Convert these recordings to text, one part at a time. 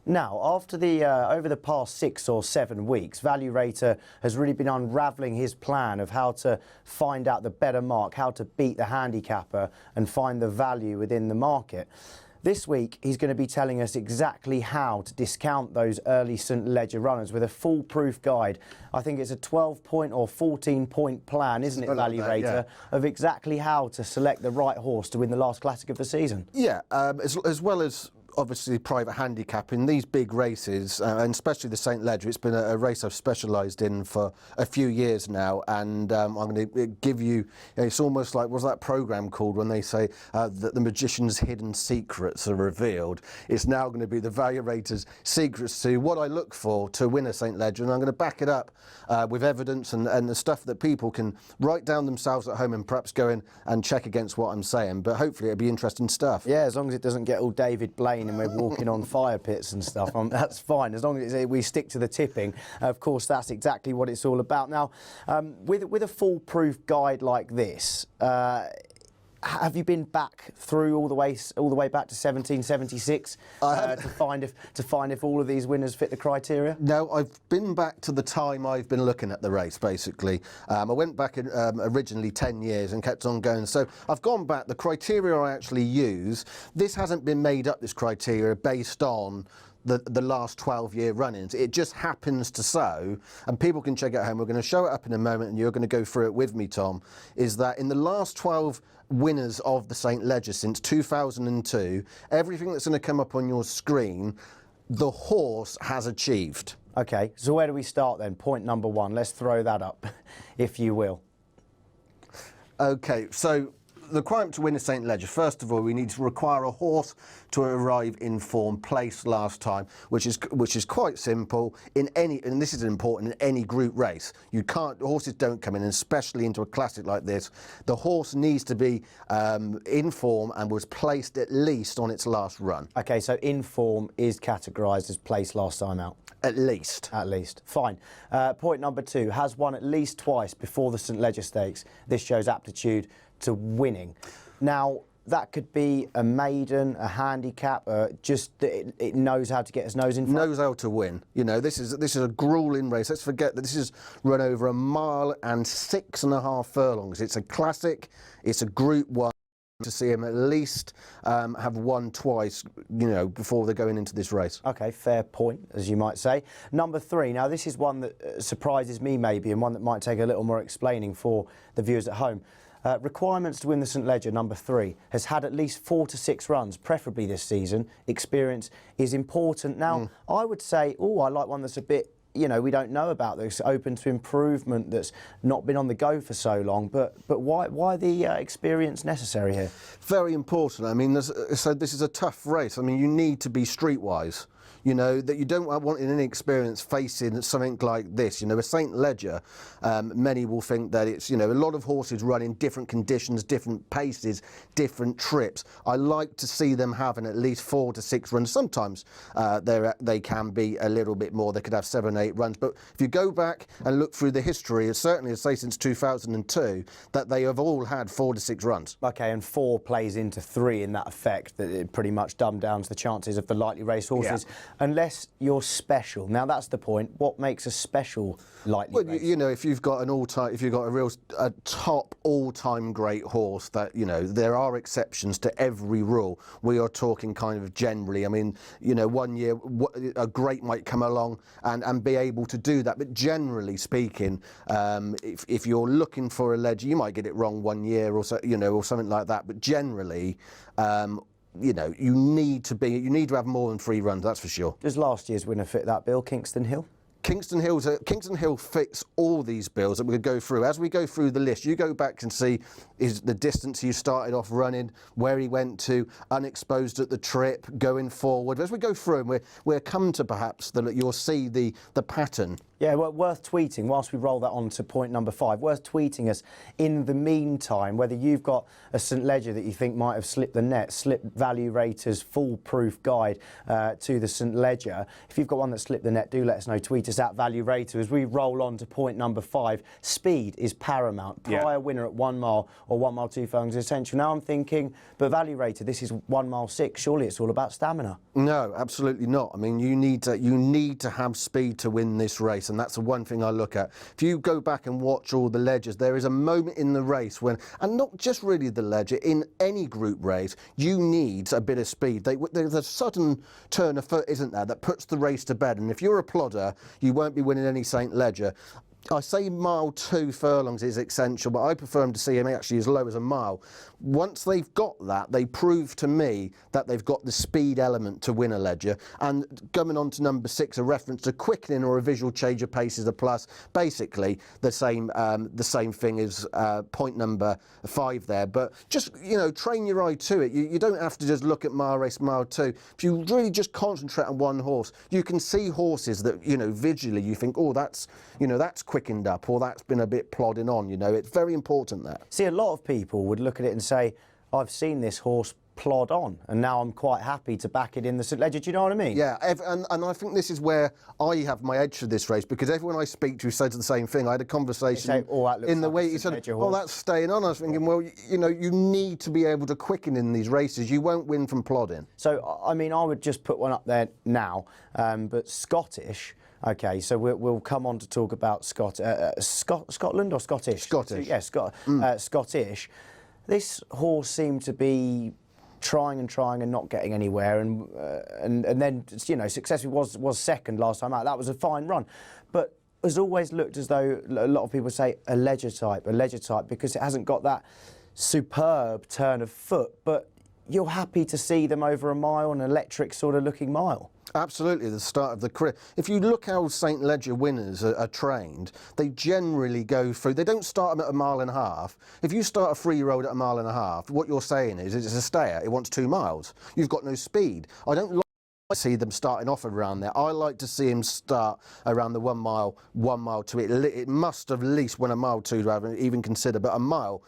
Now, after the over the past 6 or 7 weeks, Value Rater has really been unravelling his plan of how to find out the better mark, how to beat the handicapper and find the value within the market. This week, he's going to be telling us exactly how to discount those early St Leger runners with a foolproof guide. I think it's a 12-point or 14-point plan, isn't it, Value Rater, of exactly how to select the right horse to win the last classic of the season. Yeah, as well as obviously private handicap in these big races, and especially the St Leger. It's been a race I've specialised in for a few years now, and I'm going to give you, it's almost like, what's that programme called when they say that the magician's hidden secrets are revealed? It's now going to be the Value Rater's secrets to what I look for to win a St Leger, and I'm going to back it up with evidence and the stuff that people can write down themselves at home and perhaps go in and check against what I'm saying. But hopefully it'll be interesting stuff. Yeah, as long as it doesn't get all David Blaine and we're walking on fire pits and stuff, that's fine. As long as we stick to the tipping, of course, that's exactly what it's all about. Now, with a foolproof guide like this, have you been back through all the way back to 1776 to find if all of these winners fit the criteria? No, I've been back to the time I've been looking at the race, basically. I went back originally 10 years and kept on going. So I've gone back. The criteria I actually use, this hasn't been made up, this criteria, based on the last 12-year run-ins. It just happens to so, and people can check it at home. We're going to show it up in a moment, and you're going to go through it with me, Tom, is that in the last 12 winners of the St Leger since 2002, everything that's going to come up on your screen, the horse has achieved. Okay, so where do we start then? Point number one. Let's throw that up, if you will. Okay, so the requirement to win a St Leger, first of all, we need to require a horse to arrive in form, placed last time, which is quite simple in any, and this is important, in any group race. You can't, horses don't come in, and especially into a classic like this. The horse needs to be in form and was placed at least on its last run. Okay, so in form is categorised as placed last time out. At least. At least. Fine. Point number two, has won at least twice before the St Leger Stakes. This shows aptitude to winning. Now, that could be a maiden, a handicap, just that it knows how to get its nose in front. Knows how to win. You know, this is a gruelling race. Let's forget that this is run over 1 mile and 6.5 furlongs. It's a classic. It's a Group 1. To see him at least have won twice, you know, before they're going into this race. Okay, fair point, as you might say. Number three, now this is one that surprises me maybe, and one that might take a little more explaining for the viewers at home. Requirements to win the St Leger, number three, has had at least 4 to 6 runs, preferably this season. Experience is important. Now, I would say, oh, I like one that's a bit, you know, we don't know about, that's open to improvement, that's not been on the go for so long. But why the experience necessary here? Very important. I mean, so this is a tough race. I mean, you need to be streetwise. You know, that you don't want an inexperienced facing something like this. You know, a St Leger, many will think that it's, you know, a lot of horses run in different conditions, different paces, different trips. I like to see them having at least 4 to 6 runs. Sometimes they can be a little bit more. They could have 7, 8 runs. But if you go back and look through the history, it's certainly, I'd say since 2002, that they have all had 4 to 6 runs. Okay, and 4 plays into 3 in that effect, that it pretty much dumbed down the chances of the lightly raced horses. Yeah. Unless you're special. Now that's the point. What makes a special lightly raced? You know, if you've got a top all-time great horse, that, you know, there are exceptions to every rule. We are talking kind of generally. I mean, you know, one year a great might come along and be able to do that. But generally speaking, if you're looking for a Leger, you might get it wrong 1 year or so, you know, or something like that. But generally, you know, you need to have more than 3 runs, that's for sure. Does last year's winner fit that bill, Kingston Hill? Kingston Hill fits all these bills that we could go through. As we go through the list, you go back and see is the distance he started off running, where he went to, unexposed at the trip, going forward. As we go through, and we're come to perhaps you'll see the pattern Yeah, well, worth tweeting, whilst we roll that on to point number 5, worth tweeting us in the meantime, whether you've got a St Leger that you think might have slipped the net, slip Value Rater's foolproof guide to the St Leger. If you've got one that slipped the net, do let us know. Tweet us at Value Rater. As we roll on to point number 5, speed is paramount. Prior winner at 1 mile or 1 mile 2 furlongs is essential. Now I'm thinking, but Value Rater, this is 1 mile 6. Surely it's all about stamina. No, absolutely not. I mean, you need to have speed to win this race, and that's the one thing I look at. If you go back and watch all the Legers, there is a moment in the race when, and not just really the Leger, in any group race, you need a bit of speed. There's a sudden turn of foot, isn't there, that puts the race to bed. And if you're a plodder, you won't be winning any St Leger. I say mile 2 furlongs is essential, but I prefer them to see him actually as low as a mile. Once they've got that, they prove to me that they've got the speed element to win a Leger. And coming on to number 6, a reference to quickening or a visual change of pace is a plus. Basically, the same thing as point number 5 there. But just, you know, train your eye to it. You don't have to just look at mile race, mile 2. If you really just concentrate on one horse, you can see horses that, you know, visually you think, oh, that's quickened up, or that's been a bit plodding on. You know, it's very important that. See, a lot of people would look at it and say, I've seen this horse plod on, and now I'm quite happy to back it in the St Leger. Do you know what I mean? Yeah, and I think this is where I have my edge for this race, because everyone I speak to says the same thing. I had a conversation in the week. He said, "Oh, that's staying on." I was thinking, well, you know, you need to be able to quicken in these races. You won't win from plodding. So, I mean, I would just put one up there now, but Scottish. Okay, so we'll come on to talk about Scotland or Scottish? Scottish. Yes, Scottish. This horse seemed to be trying and not getting anywhere, and then, you know, successfully was second last time out. That was a fine run, but has always looked as though a lot of people say a Leger type, because it hasn't got that superb turn of foot. But you're happy to see them over a mile, an electric sort of looking mile. Absolutely, the start of the career. If you look how St Leger winners are trained, they generally go through, they don't start them at 1.5 miles. If you start a 3-year-old at 1.5 miles, what you're saying is it's a stayer, it wants 2 miles. You've got no speed. I don't like to see them starting off around there. I like to see him start around the 1 mile, 2. It must have at least won a mile 2 to even consider, but a mile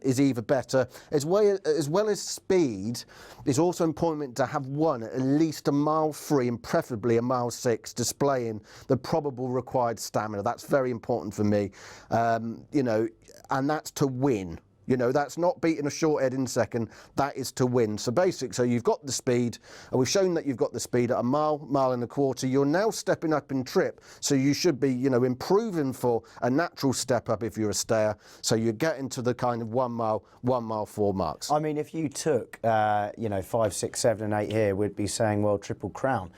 is even better. As well as speed, it's also important to have won at least a mile 3 and preferably a mile 6, displaying the probable required stamina. That's very important for me, you know, and that's to win. You know, that's not beating a short head in second, that is to win. So so you've got the speed, and we've shown that you've got the speed at a mile, 1.25 miles. You're now stepping up in trip, so you should be, you know, improving for a natural step up if you're a stayer. So you're getting to the kind of 1 mile, 4 marks. I mean, if you took, you know, 5, 6, 7 and 8 here, we'd be saying, well, Triple Crown.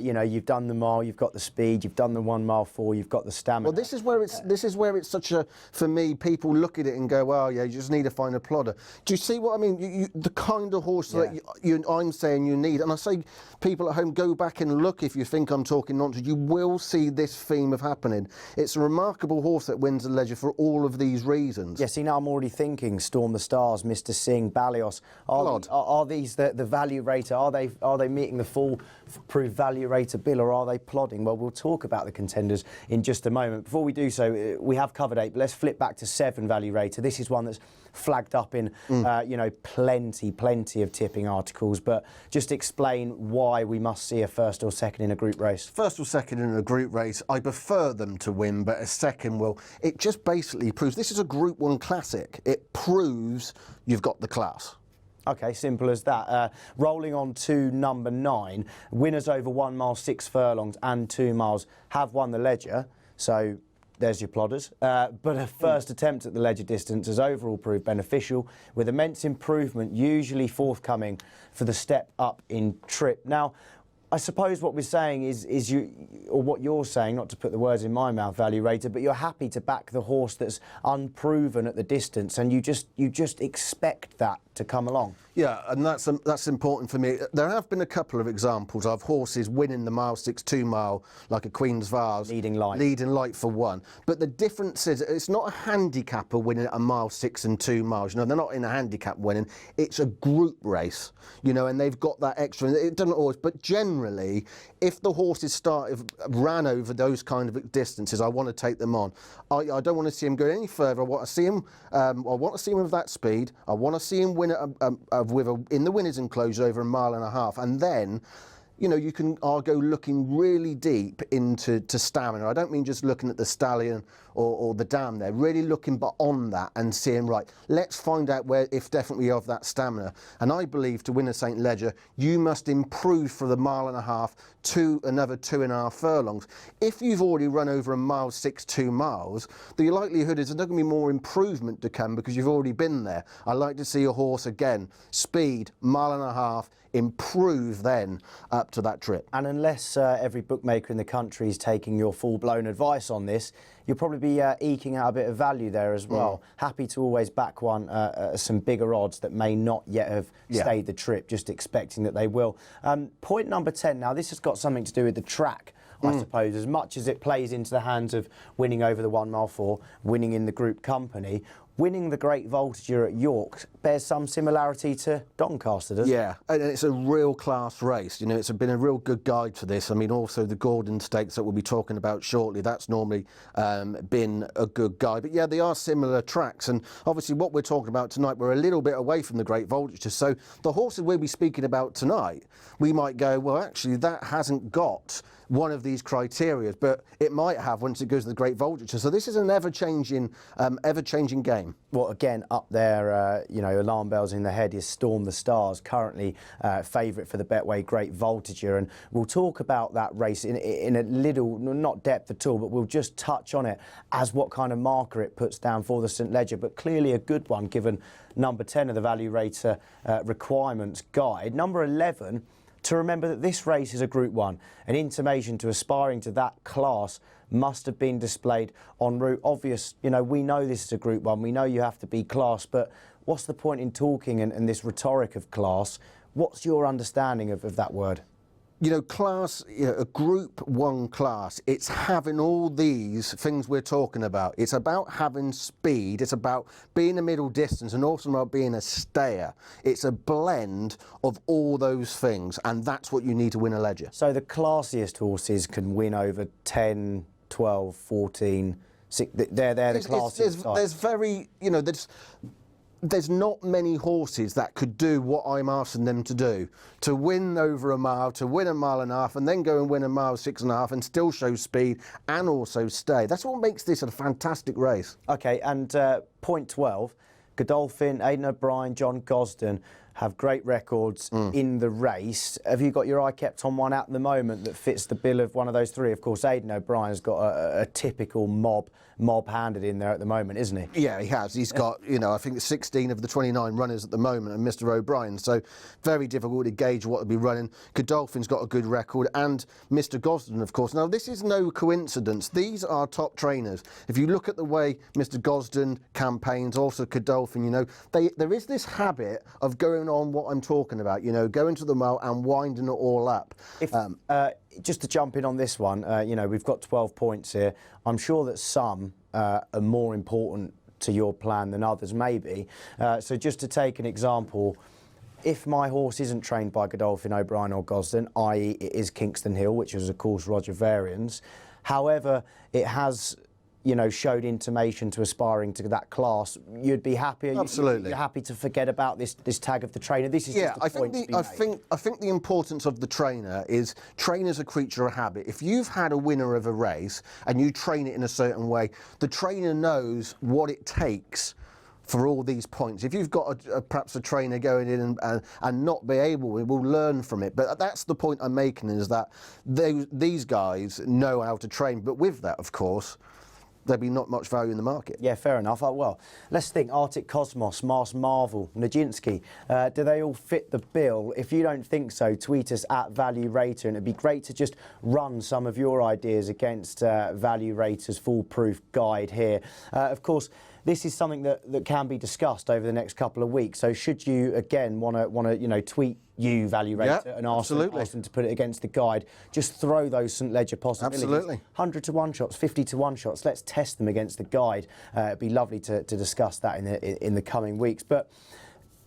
You know, you've done the mile, you've got the speed, you've done the 1 mile 4, you've got the stamina. Well, this is where it's such a, for me, people look at it and go, well, yeah, you just need to find a plodder. Do you see what I mean? The kind of horse that I'm saying you need, and I say, people at home, go back and look. If you think I'm talking nonsense, you will see this theme of happening. It's a remarkable horse that wins the Leger for all of these reasons. Yeah, see, now I'm already thinking Storm the Stars, Mr. Singh, Balios. Are these the Value Rater? Are they meeting the foolproof Value Rater bill, or are they plodding? Well, we'll talk about the contenders in just a moment. Before we do so, we have covered 8, but let's flip back to 7 Value Rater. This is one that's flagged up in you know, plenty of tipping articles, but just explain why we must see a first or second in a group race. First or second in a group race, I prefer them to win, but a second will. It just basically proves this is a Group 1 classic. It proves you've got the class. Okay, simple as that. Rolling on to number 9, winners over 1 mile 6 furlongs and 2 miles have won the Leger. So there's your plodders. But a first attempt at the Leger distance has overall proved beneficial, with immense improvement usually forthcoming for the step up in trip. Now, I suppose what we're saying is you, or what you're saying, not to put the words in my mouth, Value Rater, but you're happy to back the horse that's unproven at the distance, and you just expect that to come along. Yeah, and that's important for me. There have been a couple of examples of horses winning the mile 6 2 mile, like a Queen's Vase. Leading light For one. But the difference is it's not a handicapper winning a mile 6 and 2 miles. You know, they're not in a handicap winning. It's a group race, you know, and they've got that extra. It doesn't always, but generally, if the horses ran over those kind of distances, I want to take them on. I don't want to see them go any further. I want to see them. I want to see them with that speed. I want to see them win in the winners' enclosure over 1.5 miles, and then, you know, I'll go looking really deep into stamina. I don't mean just looking at the stallion or the dam there, really looking beyond that and seeing, right, let's find out if definitely of that stamina. And I believe to win a St. Leger, you must improve for the 1.5 miles to another 2.5 furlongs. If you've already run over 1 mile 6 2 miles, the likelihood is there's going to be more improvement to come because you've already been there. I like to see a horse again, speed, 1.5 miles, improve then up to that trip. And unless every bookmaker in the country is taking your full-blown advice on this, you'll probably be eking out a bit of value there as well. Happy to always back one some bigger odds that may not yet have stayed the trip, just expecting that they will. Point number 10 now, this has got something to do with the track, I suppose, as much as it plays into the hands of winning over the 1 mile 4, winning in the group company. Winning the Great Voltigeur at York bears some similarity to Doncaster, doesn't it? Yeah, and it's a real class race. You know, it's been a real good guide for this. I mean, also the Gordon Stakes that we'll be talking about shortly, that's normally been a good guide. But yeah, they are similar tracks. And obviously what we're talking about tonight, we're a little bit away from the Great Voltigeur. So the horses we'll be speaking about tonight, we might go, well, actually, that hasn't got one of these criteria, but it might have once it goes to the Great Voltigeur. So this is an ever-changing game. Well, again, up there, you know, alarm bells in the head is Storm the Stars, currently favourite for the Betway Great Voltigeur. And we'll talk about that race in a little, not depth at all, but we'll just touch on it as what kind of marker it puts down for the St. Leger, but clearly a good one given number 10 of the Value Rater requirements guide. Number 11, to remember that this race is a Group 1. An intimation to aspiring to that class must have been displayed en route. Obvious, you know, we know this is a Group 1. We know you have to be class, but what's the point in talking and this rhetoric of class? What's your understanding of that word? You know, class, you know, a Group 1 class, it's having all these things we're talking about. It's about having speed, it's about being a middle distance, and also about being a stayer. It's a blend of all those things, and that's what you need to win a Leger. So the classiest horses can win over 10, 12, 14, 16, they're the classiest. There's very, you know, there's not many horses that could do what I'm asking them to do. To win over 1 mile, to win 1.5 miles, and then go and win 1 mile 6.5 and still show speed and also stay. That's what makes this a fantastic race. OK, and point 12, Godolphin, Aidan O'Brien, John Gosden have great records in the race. Have you got your eye kept on one at the moment that fits the bill of one of those three? Of course, Aidan O'Brien's got a typical mob handed in there at the moment, isn't he? Yeah, he has. He's got, you know, I think 16 of the 29 runners at the moment, and Mr. O'Brien. So very difficult to gauge what will be running. Godolphin's got a good record, and Mr. Gosden, of course. Now, this is no coincidence. These are top trainers. If you look at the way Mr. Gosden campaigns, also Godolphin, you know, there is this habit of going on what I'm talking about, you know, going to the mile and winding it all up. Just to jump in on this one, you know, we've got 12 points here. I'm sure that some are more important to your plan than others, maybe. So just to take an example, if my horse isn't trained by Godolphin, O'Brien or Gosden, i.e. it is Kingston Hill, which is of course Roger Varian's, however, it has, you know, showed intimation to aspiring to that class, you'd be happier. Absolutely. You're happy to forget about this tag of the trainer. This is just a point to be made. I think the importance of the trainer is trainer's a creature of habit. If you've had a winner of a race and you train it in a certain way, the trainer knows what it takes for all these points. If you've got perhaps a trainer going in and not be able, we will learn from it. But that's the point I'm making, is that these guys know how to train. But with that, of course, there'd be not much value in the market. Yeah, fair enough. Well, let's think. Arctic Cosmos, Mars Marvel, Nijinsky. Do they all fit the bill? If you don't think so, tweet us at Value Rater, and it'd be great to just run some of your ideas against Value Rater's foolproof guide here. Of course, this is something that can be discussed over the next couple of weeks. So should you again want to tweet you Value Rater and ask them to put it against the guide, just throw those St Ledger possibilities. Absolutely. 100 to 1 shots, 50 to 1 shots. Let's test them against the guide. It'd be lovely to discuss that in the coming weeks. But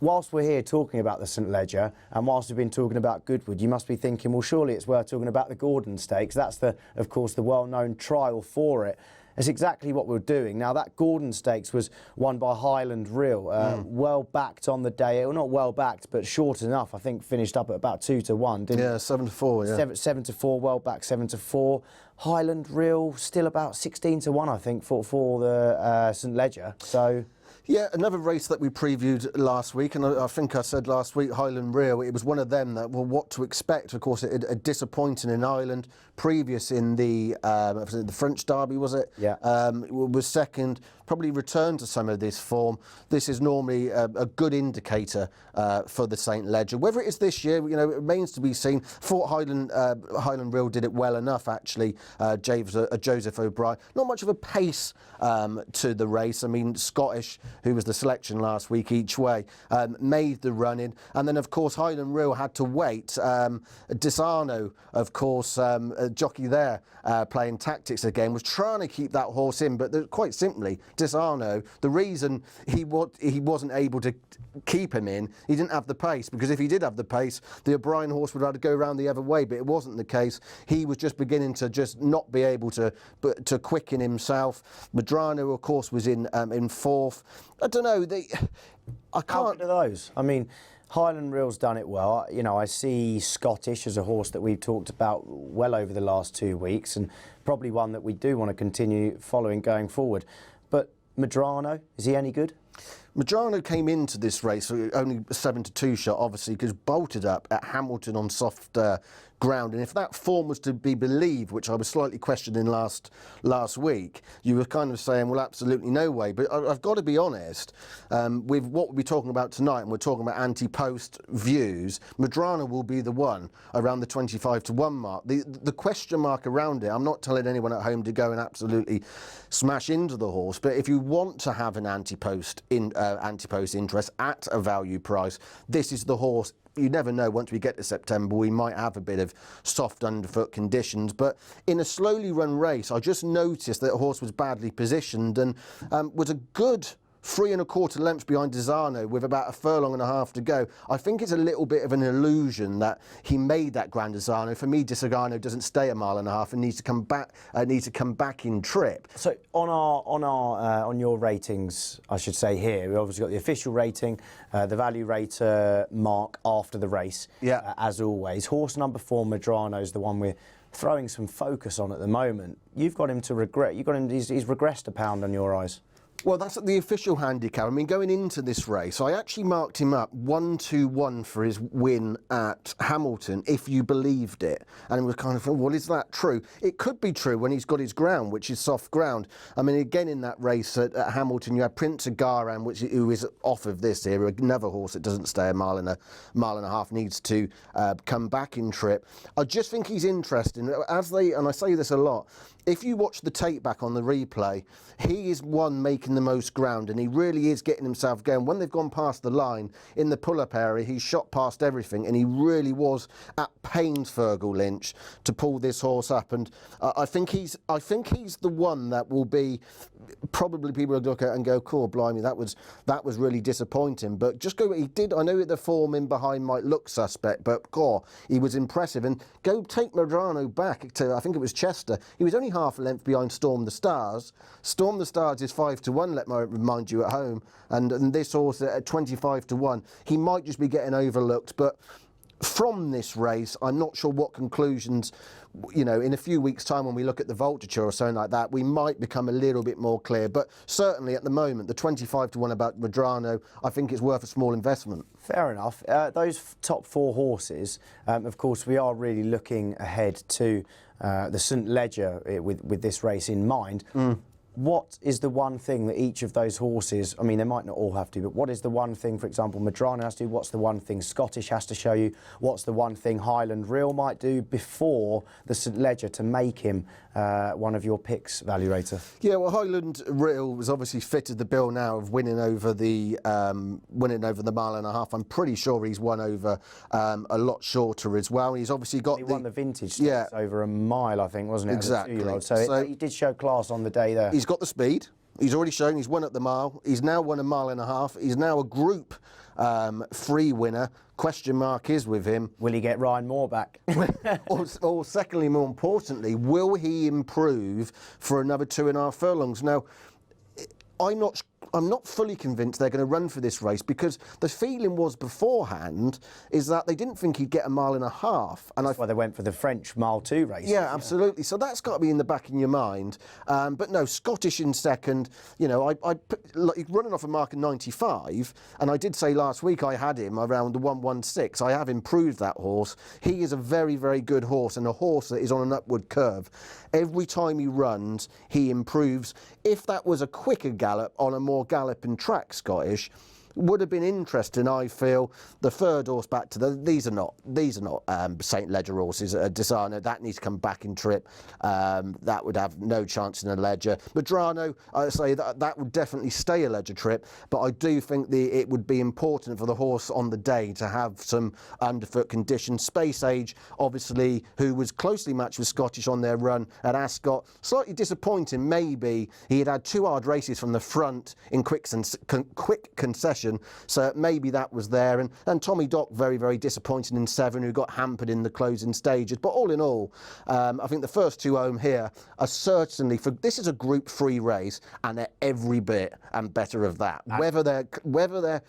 whilst we're here talking about the St Ledger, and whilst we've been talking about Goodwood, you must be thinking, well, surely it's worth talking about the Gordon Stakes. That's of course, the well-known trial for it. It's exactly what we're doing. Now, that Gordon Stakes was won by Highland Reel, well backed on the day. Well, not well backed, but short enough. I think finished up at about 2 to 1, didn't it? Yeah, 7 to 4, yeah. 7 to 4, well backed 7 to 4. Highland Reel still about 16 to 1, I think, for the St Ledger. So. Yeah, another race that we previewed last week, and I think I said last week, Highland Reel, it was one of them that, well, what to expect. Of course, it disappointing in Ireland, previous in the French Derby, was it? Yeah. Was second, probably returned to some of this form. This is normally a good indicator for the St Ledger. Whether it is this year, it remains to be seen. Thought Highland Reel did it well enough, actually, Joseph O'Brien. Not much of a pace to the race. I mean, Scottish, who was the selection last week each way, made the run-in. And then, of course, Highland Reel had to wait. Disarno, of course, a jockey there playing tactics again, was trying to keep that horse in, but quite simply, Disarno, the reason he wasn't able to keep him in, he didn't have the pace, because if he did have the pace, the O'Brien horse would have to go around the other way, but it wasn't the case. He was just beginning to just not be able to quicken himself. Medrano, of course, was in fourth. I don't know. I can't. How good are those? I mean, Highland Reel's done it well. I see Scottish as a horse that we've talked about well over the last 2 weeks, and probably one that we do want to continue following going forward. But Medrano, is he any good? Medrano came into this race only a 7 to 2 shot, obviously, because bolted up at Hamilton on soft ground. And if that form was to be believed, which I was slightly questioning last week, you were kind of saying, well, absolutely no way. But I've got to be honest, with what we'll be talking about tonight, and we're talking about anti-post views, Medrano will be the one around the 25 to 1 mark. The question mark around it, I'm not telling anyone at home to go and absolutely smash into the horse, but if you want to have an anti-post interest at a value price, this is the horse. You never know, once we get to September, we might have a bit of soft underfoot conditions. But in a slowly run race, I just noticed that the horse was badly positioned and was a good 3 1/4 lengths behind Disarno with about a furlong and a half to go. I think it's a little bit of an illusion that he made that Grand Disarno. For me, Disarno doesn't stay a mile and a half and needs to come back in trip. So on your ratings, I should say here, we've obviously got the official rating, the Value Rater mark after the race. Yeah. As always, horse number 4, Medrano, is the one we're throwing some focus on at the moment. You've got him to regret. He's regressed a pound on your eyes. Well, that's the official handicap. I mean, going into this race, I actually marked him up 1-2-1 for his win at Hamilton, if you believed it. And it was kind of, well, is that true? It could be true when he's got his ground, which is soft ground. I mean, again, in that race at Hamilton, you had Prince of Garan, who is off of this here, another horse that doesn't stay a mile and a half, needs to come back in trip. I just think he's interesting. And I say this a lot, if you watch the tape back on the replay, he is one making the most ground, and he really is getting himself going. When they've gone past the line in the pull-up area, he's shot past everything, and he really was at pains, Fergal Lynch, to pull this horse up. And I think he's the one that will be, probably people will look at and go, cool, blimey, that was really disappointing. But just go, he did. I know the form in behind might look suspect, but he was impressive. And go take Medrano back to, I think it was Chester. He was only half a length behind Storm the Stars. Storm the Stars is 5 to 1, let me remind you at home, and this horse at 25 to 1, he might just be getting overlooked. But from this race, I'm not sure what conclusions, in a few weeks' time when we look at the Vulture or something like that, we might become a little bit more clear. But certainly at the moment, the 25 to 1 about Medrano, I think it's worth a small investment. Fair enough. Those top 4 horses, of course, we are really looking ahead to the St Ledger with this race in mind. what is the one thing that each of those horses, I mean, they might not all have to, but what is the one thing, for example, Madrano has to do? What's the one thing Scottish has to show you? What's the one thing Highland Real might do before the St Leger to make him one of your picks, Value Rater? Yeah, well, Highland Real has obviously fitted the bill now of winning over the mile and a half. I'm pretty sure he's won over a lot shorter as well. He's obviously got He won the vintage stakes over a mile, I think, wasn't it? Exactly. As a 2-year-old. So he did show class on the day there. He's got the speed. He's already shown he's won at the mile. He's now won a mile and a half. He's now a Group 3 winner. Question mark is with him. Will he get Ryan Moore back? or secondly, more importantly, will he improve for another 2.5 furlongs? Now, I'm not fully convinced they're going to run for this race, because the feeling was beforehand is that they didn't think he'd get a mile and a half. And that's why they went for the French mile 2 race. Yeah, absolutely. So that's got to be in the back of your mind. But no, Scottish in second. You know, like, running off a mark of 95, and I did say last week I had him around the 116. I have improved that horse. He is a very, very good horse, and a horse that is on an upward curve. Every time he runs, he improves. If that was a quicker gallop on a more galloping track, Scottish, would have been interesting. I feel the third horse back to these are not St Leger horses. Desano, that needs to come back in trip. That would have no chance in a Leger. Madrano, I say that would definitely stay a Leger trip, but I do think it would be important for the horse on the day to have some underfoot conditions. Space Age, obviously, who was closely matched with Scottish on their run at Ascot, slightly disappointing. Maybe he had 2 hard races from the front in quick concession. So maybe that was there. And Tommy Dock, very, very disappointing in 7, who got hampered in the closing stages. But all in all, I think the first 2 home here are certainly, this is a Group 3 race, and they're every bit and better of that. Whether they're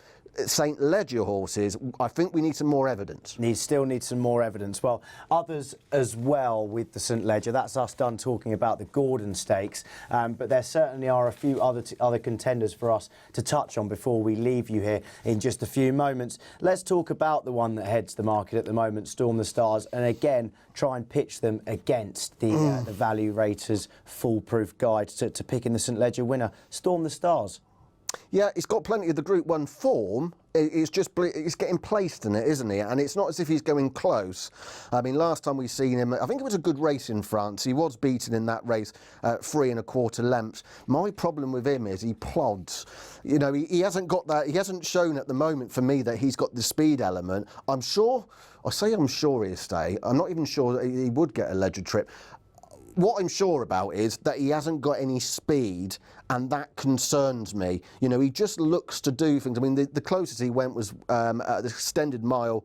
St Leger horses, I think we need some more evidence. Still need some more evidence. Well, others as well with the St Leger. That's us done talking about the Gordon Stakes, but there certainly are a few other contenders for us to touch on before we leave you here in just a few moments. Let's talk about the one that heads the market at the moment, Storm the Stars, and again try and pitch them against the Value Raters foolproof guide to picking the St Leger winner, Storm the Stars. Yeah, he's got plenty of the Group 1 form. It's getting placed in it, isn't he? And it's not as if he's going close. I mean, last time we seen him, I think it was a good race in France. He was beaten in that race 3 1/4 lengths. My problem with him is he plods. You know, he hasn't got that. He hasn't shown at the moment for me that he's got the speed element. I'm sure he'll stay. I'm not even sure that he would get a Leger trip. What I'm sure about is that he hasn't got any speed, and that concerns me. You know, he just looks to do things. I mean, the closest he went was at the extended mile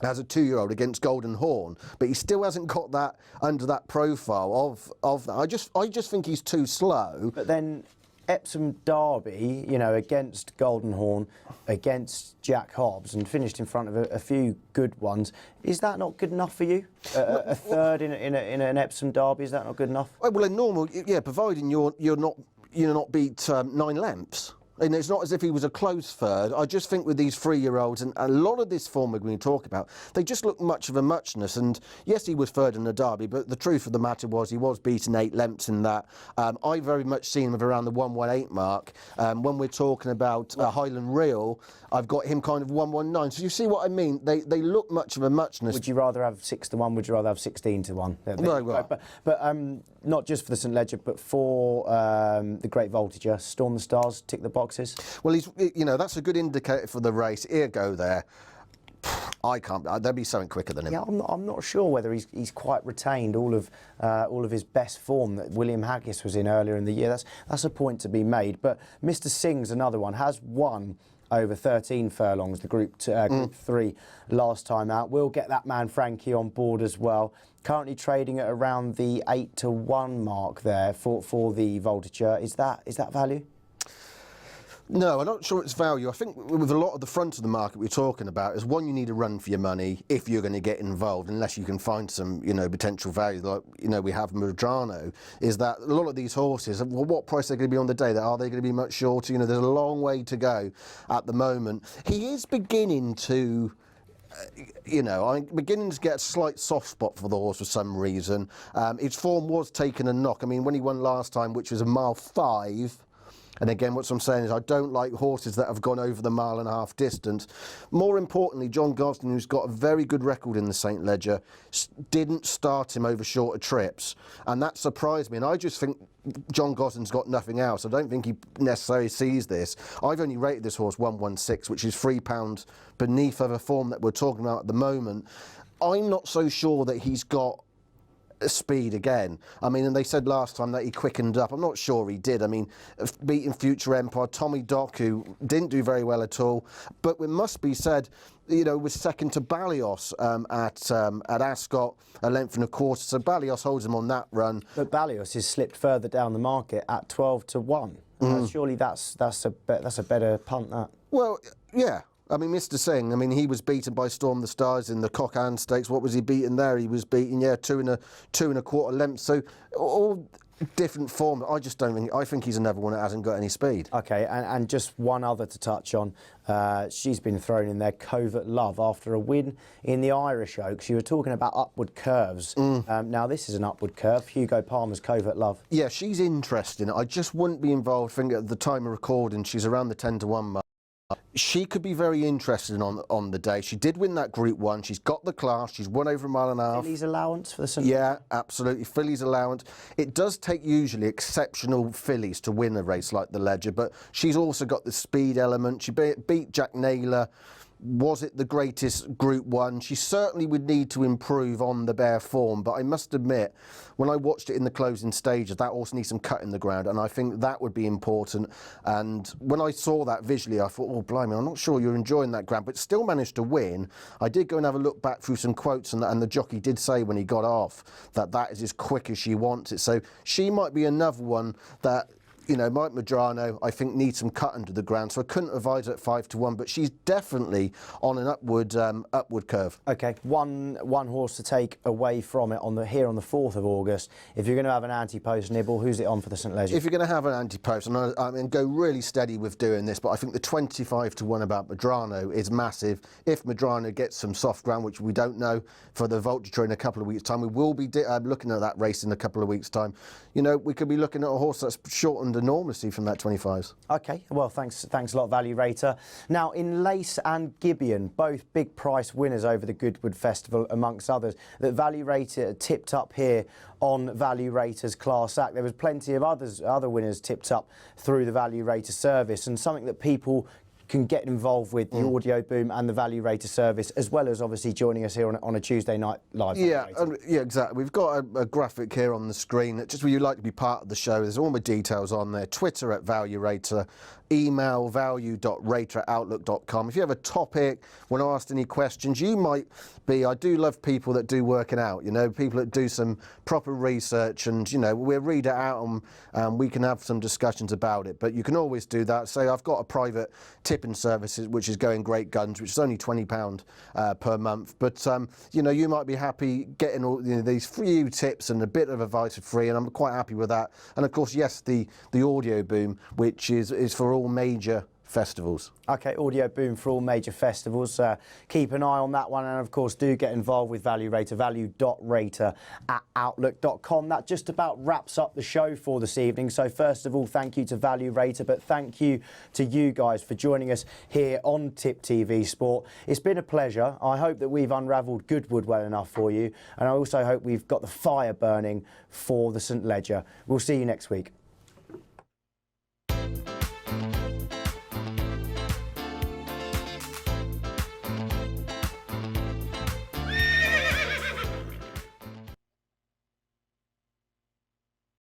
as a 2-year-old against Golden Horn, but he still hasn't got that under that profile of that. I just think he's too slow. But then Epsom Derby, you know, against Golden Horn, against Jack Hobbs, and finished in front of a few good ones. Is that not good enough for you? A third in an Epsom Derby, is that not good enough? Well, in normal, yeah, providing you're not beat 9 lengths. And it's not as if he was a close third. I just think with these 3-year-olds, and a lot of this form we're going to talk about, they just look much of a muchness. And yes, he was third in the Derby, but the truth of the matter was he was beaten 8 lengths in that. I very much seen him around the 118 mark. When we're talking about Highland Real, I've got him kind of 119. So you see what I mean? They look much of a muchness. Would you rather have 6 to 1? Would you rather have 16 to 1? Right. But not just for the St Leger, but for the Great Voltager, Storm the Stars, tick the boxes. Well, that's a good indicator for the race. Here go there. I can't. There'll be something quicker than him. Yeah, I'm not sure whether he's quite retained all of his best form that William Haggis was in earlier in the year. That's a point to be made. But Mr. Singh's another one, has won over 13 furlongs, the Group 3 last time out. We'll get that man Frankie on board as well. Currently trading at around the 8 to 1 mark there for the Voltager. Is that value? No, I'm not sure it's value. I think with a lot of the front of the market we're talking about is, one, you need a run for your money if you're going to get involved, unless you can find some, potential value, like, we have Madrano, is that a lot of these horses, well, what price are they going to be on the day? Are they going to be much shorter? There's a long way to go at the moment. He is beginning to you know, I'm beginning to get a slight soft spot for the horse for some reason. His form was taking a knock. I mean, when he won last time, which was a mile 5, and again, what I'm saying is I don't like horses that have gone over the mile-and-a-half distance. More importantly, John Gosden, who's got a very good record in the St. Leger, didn't start him over shorter trips. And that surprised me. And I just think John Gosden's got nothing else. I don't think he necessarily sees this. I've only rated this horse 116, which is £3 beneath other form that we're talking about at the moment. I'm not so sure that he's got speed again. I mean, and they said last time that he quickened up. I'm not sure he did. I mean, beating Future Empire, Tommy Dock, who didn't do very well at all, but it must be said, you know, was second to Ballios at Ascot, a length and a quarter. So Ballios holds him on that run. But Ballios is slipped further down the market at 12 to 1. Surely that's a better punt, that. Well, yeah. I mean, Mr. Singh, I mean, he was beaten by Storm the Stars in the Cock Hand Stakes. What was he beaten there? He was beaten, yeah, two and a quarter lengths. So all different form. I just don't think. I think he's another one that hasn't got any speed. Okay, and just one other to touch on. She's been thrown in there, Covert Love, after a win in the Irish Oaks. You were talking about upward curves. Now this is an upward curve. Hugo Palmer's Covert Love. Yeah, she's interesting. I just wouldn't be involved. I think at the time of recording, she's around the 10 to 1 mark. She could be very interesting on the day. She did win that Group 1. She's got the class. She's won over a mile and a half. Filly's allowance for the St. Yeah, absolutely. Filly's allowance. It does take usually exceptional fillies to win a race like the Leger, but she's also got the speed element. She beat Jack Naylor. Was it the greatest Group 1? She certainly would need to improve on the bare form, but I must admit, when I watched it in the closing stages, that also needs some cut in the ground, and I think that would be important. And when I saw that visually, I thought, oh, blimey, I'm not sure you're enjoying that ground, but still managed to win. I did go and have a look back through some quotes, and the jockey did say when he got off that that is as quick as she wants it. So she might be another one that, you know, Mike Medrano, I think, needs some cut under the ground, so I couldn't advise her at 5 to 1, but she's definitely on an upward curve. Okay, one horse to take away from it here on the 4th of August. If you're going to have an anti-post nibble, who's it on for the St. Leger? If you're going to have an anti-post, and I mean, go really steady with doing this, but I think the 25 to 1 about Medrano is massive. If Medrano gets some soft ground, which we don't know for the Vulture in a couple of weeks' time, we will be looking at that race in a couple of weeks' time. You know, we could be looking at a horse that's shortened enormously from that 25s. Okay, well, thanks a lot, Value Rater. Now, in Lace and Gibeon, both big price winners over the Goodwood Festival, amongst others, that Value Rater tipped up here on Value Rater's Class Act. There was plenty of other winners tipped up through the Value Rater service, and something that people can get involved with, the Audio Boom and the Value Rater service, as well as obviously joining us here on a Tuesday night live. Yeah, yeah, exactly. We've got a graphic here on the screen. Just where you'd like to be part of the show, there's all my details on there. Twitter at Value Rater, email value.rater@outlook.com. If you have a topic, want to ask any questions, you might be, I do love people that do working out, you know, people that do some proper research, and, you know, we'll read it out and we can have some discussions about it. But you can always do that. Say, I've got a private tipping service, which is going great guns, which is only £20 per month. But, you know, you might be happy getting all, you know, these few tips and a bit of advice for free, and I'm quite happy with that. And, of course, yes, the Audio Boom, which is for all major festivals. Okay, Audio Boom for all major festivals. Keep an eye on that one, and of course do get involved with Value Rater, value.rater@outlook.com. That just about wraps up the show for this evening. So first of all, thank you to Value Rater, but thank you to you guys for joining us here on Tip TV Sport. It's been a pleasure. I hope that we've unravelled Goodwood well enough for you, and I also hope we've got the fire burning for the St. Leger. We'll see you next week.